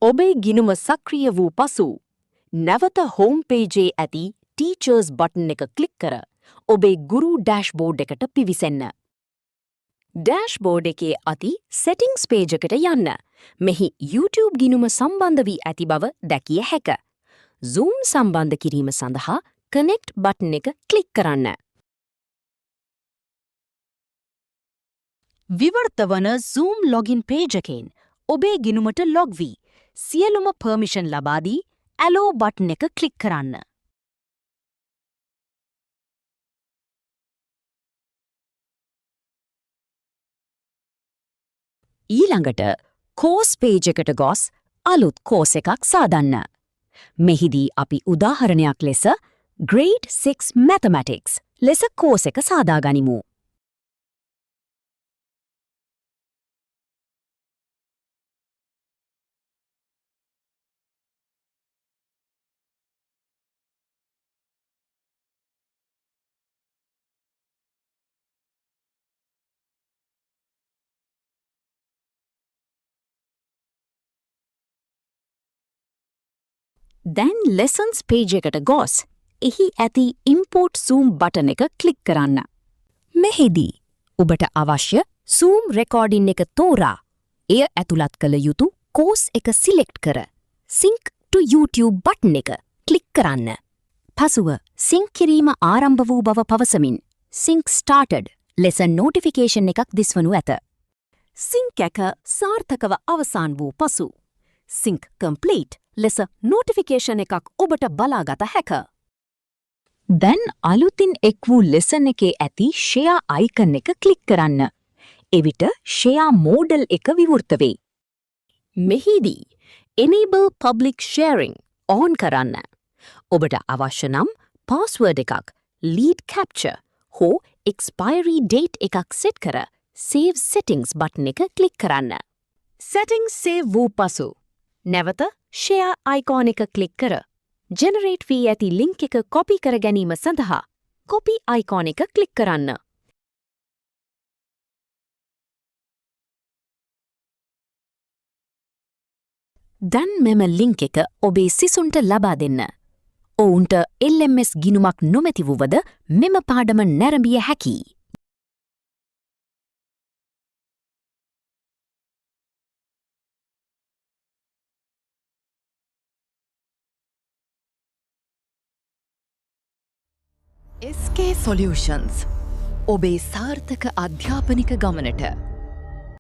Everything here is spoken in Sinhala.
ඔබේ ගිණුම සක්‍රිය වූ පසු නැවත හෝම් පේජේ ඇති ටීචර්ස් බටන් එක ක්ලික් කර ඔබේ ගුරු ඩෑෂ්බෝඩ් එකට පිවිසෙන්න. ඩෑෂ්බෝඩ් එකේ අති සෙටිංග්ස් පේජ් එකට යන්න. මෙහි YouTube ගිණුම සම්බන්ධ වී ඇති බව දැකිය හැක. Zoom සම්බන්ධ කිරීම සඳහා කනෙක්ට් බටන් එක ක්ලික් කරන්න. විවර්ත වන Zoom ලොගින් පේජ් එකෙන් ඔබේ ගිණුමට ලොග් වී සියලුම පර්මිෂන් ලබා දී ඇලෝ බටන් එක ක්ලික් කරන්න. ඊළඟට කෝස් පේජ් එකට ගොස් අලුත් කෝස් එකක් සාදන්න. මෙහිදී අපි උදාහරණයක් ලෙස Grade 6 Mathematics ලෙස කෝස් එක සාදා ගනිමු. දැන් lessons page එකට ගොස් එහි ඇති import Zoom බටන් එක ක්ලික් කරන්න. මෙහිදී ඔබට අවශ්‍ය Zoom රෙකෝඩින් එක තෝරා එය ඇතුළත් කළ යුතු කෝස් එක සිලෙක්ට් කර sync to YouTube බටන් එක ක්ලික් කරන්න. පසුව sync කිරීම ආරම්භ වූ බව පවසමින් sync started ලෙස notification එකක් දිස්වනු ඇත. sync එක සාර්ථකව අවසන් වූ පසු sync complete ලෙස notification එකක් ඔබට බලාගත හැක. දැන් අලුතින් එක් වූ lesson එකේ ඇති share icon එක ක්ලික් කරන්න. එවිට share modal එක විවෘත වේ. මෙහිදී enable public sharing on කරන්න. ඔබට අවශ්‍ය නම් password එකක්, lead capture හෝ expiry date එකක් set කර save settings බටන් එක ක්ලික් කරන්න. settings save වූ පසු නැවත share icon එක ක්ලික් කර generate වී ඇති link එක copy කර ගැනීම සඳහා copy icon එක ක්ලික් කරන්න. දැන් මෙම link එක ඔබේ සිසුන්ට ලබා දෙන්න. ඔවුන්ට LMS ගිණුමක් නොමැති වුවද මෙම පාඩම නැරඹිය හැකියි. SK Solutions ඔබේ සාර්ථක අධ්‍යාපනික ගමනට